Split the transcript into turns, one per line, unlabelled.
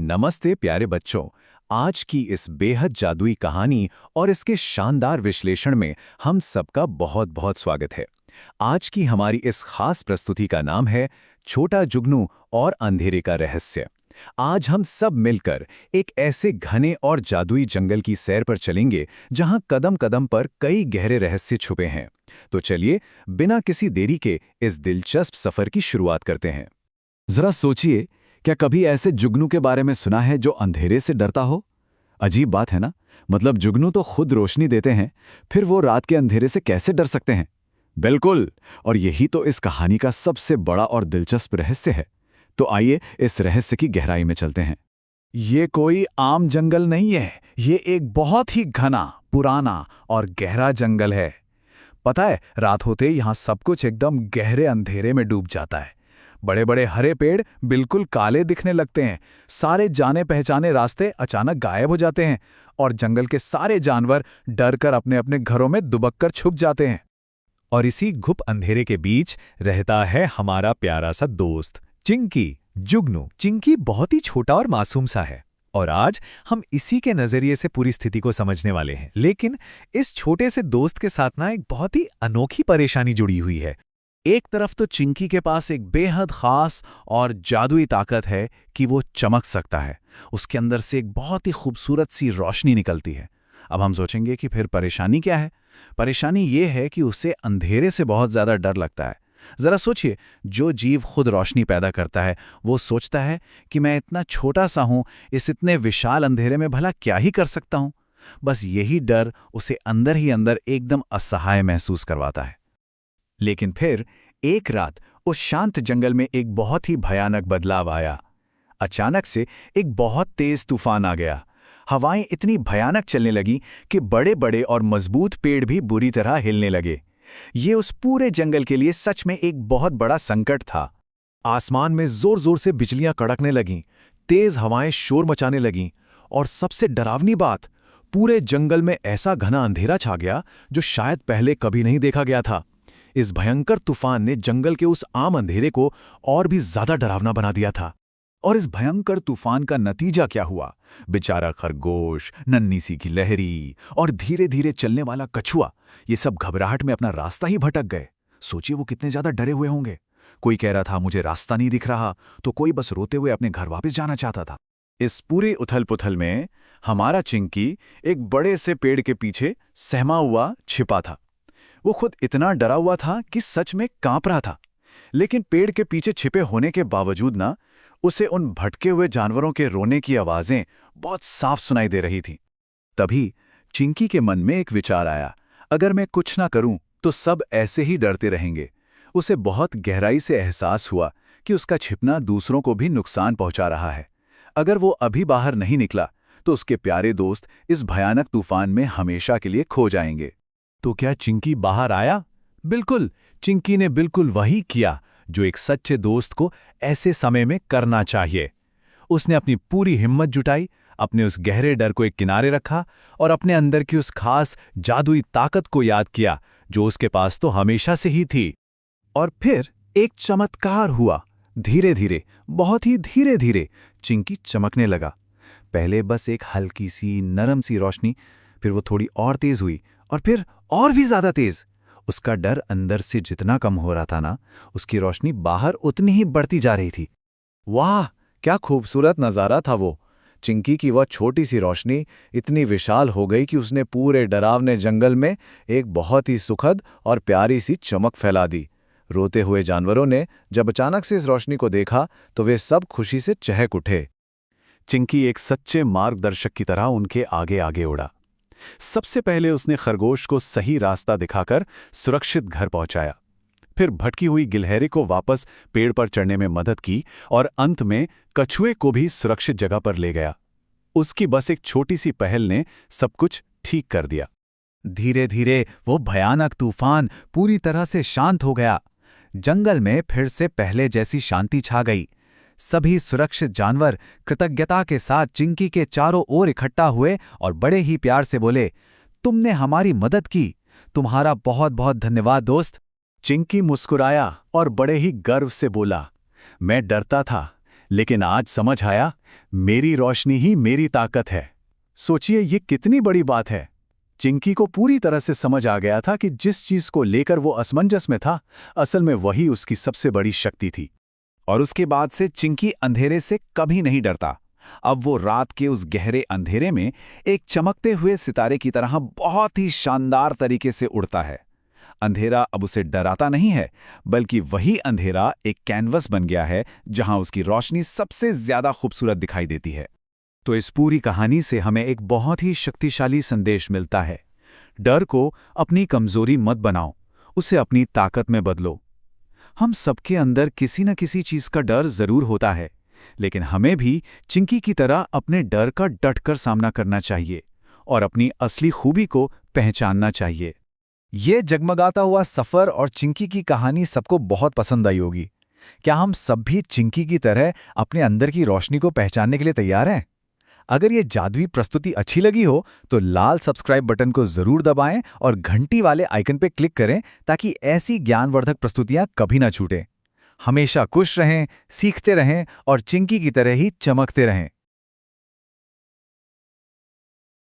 नमस्ते प्यारे बच्चों। आज की इस बेहद जादुई कहानी और इसके शानदार विश्लेषण में हम सबका बहुत बहुत स्वागत है। आज की हमारी इस खास प्रस्तुति का नाम है छोटा जुगनू और अंधेरे का रहस्य। आज हम सब मिलकर एक ऐसे घने और जादुई जंगल की सैर पर चलेंगे जहां कदम कदम पर कई गहरे रहस्य छुपे हैं। तो चलिए बिना किसी देरी के इस दिलचस्प सफर की शुरुआत करते हैं।
जरा सोचिए, क्या कभी ऐसे जुगनू के बारे में सुना है जो अंधेरे से डरता हो? अजीब बात है ना। मतलब जुगनू तो खुद रोशनी देते हैं, फिर वो रात के अंधेरे से कैसे डर सकते हैं? बिल्कुल। और यही तो इस कहानी का सबसे बड़ा और दिलचस्प रहस्य है। तो आइए इस रहस्य की गहराई में चलते हैं।
ये कोई आम जंगल नहीं है, ये एक बहुत ही घना, पुराना और गहरा जंगल है। पता है, रात होते यहाँ सब कुछ एकदम गहरे अंधेरे में डूब जाता है। बड़े बड़े हरे पेड़ बिल्कुल काले दिखने लगते हैं, सारे जाने पहचाने रास्ते अचानक गायब हो जाते हैं और जंगल के सारे जानवर डर कर अपने अपने घरों में दुबक कर छुप जाते हैं।
और इसी घुप अंधेरे के बीच रहता है हमारा प्यारा सा दोस्त चिंकी, जुगनू। चिंकी बहुत ही छोटा और मासूम सा है और आज हम इसी के नजरिए से पूरी स्थिति को समझने वाले हैं। लेकिन इस छोटे से दोस्त के साथ ना एक बहुत ही अनोखी परेशानी जुड़ी हुई है।
एक तरफ तो चिंकी के पास एक बेहद खास और जादुई ताकत है कि वो चमक सकता है। उसके अंदर से एक बहुत ही खूबसूरत सी रोशनी निकलती है। अब हम सोचेंगे कि फिर परेशानी क्या है? परेशानी ये है कि उसे अंधेरे से बहुत ज़्यादा डर लगता है। ज़रा सोचिए, जो जीव खुद रोशनी पैदा करता है वो सोचता है कि मैं इतना छोटा सा हूँ, इस इतने विशाल अंधेरे में भला क्या ही कर सकता हूँ। बस यही डर उसे अंदर ही अंदर एकदम असहाय महसूस करवाता है। लेकिन फिर एक रात उस शांत जंगल में एक बहुत ही भयानक बदलाव आया। अचानक से एक बहुत तेज तूफान आ गया। हवाएं इतनी भयानक चलने लगी कि बड़े बड़े और मजबूत पेड़ भी बुरी तरह हिलने लगे। ये उस पूरे जंगल के लिए सच में एक बहुत बड़ा संकट था।
आसमान में जोर जोर से बिजलियां कड़कने लगीं, तेज हवाएं शोर मचाने लगीं और सबसे डरावनी बात, पूरे जंगल में ऐसा घना अंधेरा छा गया जो शायद पहले कभी नहीं देखा गया था। इस भयंकर तूफान ने जंगल के उस आम अंधेरे को और भी ज्यादा डरावना बना दिया था।
और इस भयंकर तूफान का नतीजा क्या हुआ? बेचारा खरगोश, नन्ही सी गिलहरी और धीरे धीरे चलने वाला कछुआ, ये सब घबराहट में अपना रास्ता ही भटक गए। सोचिए वो कितने ज्यादा डरे हुए होंगे। कोई कह रहा था मुझे रास्ता नहीं दिख रहा, तो कोई बस रोते हुए अपने घर वापस जाना चाहता था। इस पूरे उथल पुथल में हमारा चिंकी एक बड़े से पेड़ के पीछे सहमा हुआ छिपा था। वो खुद इतना डरा हुआ था कि सच में कांप रहा था। लेकिन पेड़ के पीछे छिपे होने के बावजूद ना, उसे उन भटके हुए जानवरों के रोने की आवाजें बहुत साफ सुनाई दे रही थीं। तभी चिंकी के मन में एक विचार आया, अगर मैं कुछ ना करूं तो सब ऐसे ही डरते रहेंगे। उसे बहुत गहराई से एहसास हुआ कि उसका छिपना दूसरों को भी नुकसान पहुंचा रहा है। अगर वो अभी बाहर नहीं निकला तो उसके प्यारे दोस्त इस भयानक तूफान में हमेशा के लिए खो जाएंगे।
तो क्या चिंकी बाहर आया? बिल्कुल, चिंकी ने बिल्कुल वही किया जो एक सच्चे दोस्त को ऐसे समय में करना चाहिए। उसने अपनी पूरी हिम्मत जुटाई, अपने उस गहरे डर को एक किनारे रखा और अपने अंदर की उस खास जादुई ताकत को याद किया जो उसके पास तो हमेशा से ही थी। और फिर एक चमत्कार हुआ। धीरे धीरे, बहुत ही धीरे धीरे चिंकी चमकने लगा। पहले बस एक हल्की सी नरम सी रोशनी, फिर वो थोड़ी और तेज हुई और फिर और भी ज्यादा तेज। उसका डर अंदर से जितना कम हो रहा था ना, उसकी रोशनी बाहर उतनी ही बढ़ती जा रही थी।
वाह, क्या खूबसूरत नज़ारा था वो! चिंकी की वह छोटी सी रोशनी इतनी विशाल हो गई कि उसने पूरे डरावने जंगल में एक बहुत ही सुखद और प्यारी सी चमक फैला दी। रोते हुए जानवरों ने जब अचानक से इस रोशनी को देखा तो वे सब खुशी से चहक उठे।
चिंकी एक सच्चे मार्गदर्शक की तरह उनके आगे आगे उड़ा। सबसे पहले उसने खरगोश को सही रास्ता दिखाकर सुरक्षित घर पहुंचाया, फिर भटकी हुई गिलहरी को वापस पेड़ पर चढ़ने में मदद की और अंत में कछुए को भी सुरक्षित जगह पर ले गया। उसकी बस एक छोटी सी पहल ने सब कुछ ठीक कर दिया।
धीरे धीरे वो भयानक तूफान पूरी तरह से शांत हो गया। जंगल में फिर से पहले जैसी शांति छा गई। सभी सुरक्षित जानवर कृतज्ञता के साथ चिंकी के चारों ओर इकट्ठा हुए और बड़े ही प्यार से बोले, तुमने हमारी मदद की, तुम्हारा बहुत बहुत धन्यवाद दोस्त।
चिंकी मुस्कुराया और बड़े ही गर्व से बोला, मैं डरता था, लेकिन आज समझ आया, मेरी रोशनी ही मेरी ताकत है। सोचिए ये कितनी बड़ी बात है। चिंकी को पूरी तरह से समझ आ गया था कि जिस चीज को लेकर वो असमंजस में था, असल में वही उसकी सबसे बड़ी शक्ति थी।
और उसके बाद से चिंकी अंधेरे से कभी नहीं डरता। अब वो रात के उस गहरे अंधेरे में एक चमकते हुए सितारे की तरह बहुत ही शानदार तरीके से उड़ता है। अंधेरा अब उसे डराता नहीं है, बल्कि वही अंधेरा एक कैनवस बन गया है जहां उसकी रोशनी सबसे ज्यादा खूबसूरत दिखाई देती है।
तो इस पूरी कहानी से हमें एक बहुत ही शक्तिशाली संदेश मिलता है। डर को अपनी कमजोरी मत बनाओ, उसे अपनी ताकत में बदलो। हम सबके अंदर किसी न किसी चीज का डर जरूर होता है, लेकिन हमें भी चिंकी की तरह अपने डर का डटकर सामना करना चाहिए और अपनी असली खूबी को पहचानना चाहिए।
ये जगमगाता हुआ सफर और चिंकी की कहानी सबको बहुत पसंद आई होगी। क्या हम सब भी चिंकी की तरह अपने अंदर की रोशनी को पहचानने के लिए तैयार हैं? अगर ये जादुई प्रस्तुति अच्छी लगी हो तो लाल सब्सक्राइब बटन को जरूर दबाएं और घंटी वाले आइकन पर क्लिक करें ताकि ऐसी ज्ञानवर्धक प्रस्तुतियां कभी ना छूटें। हमेशा खुश रहें, सीखते रहें और चिंकी की तरह ही चमकते रहें।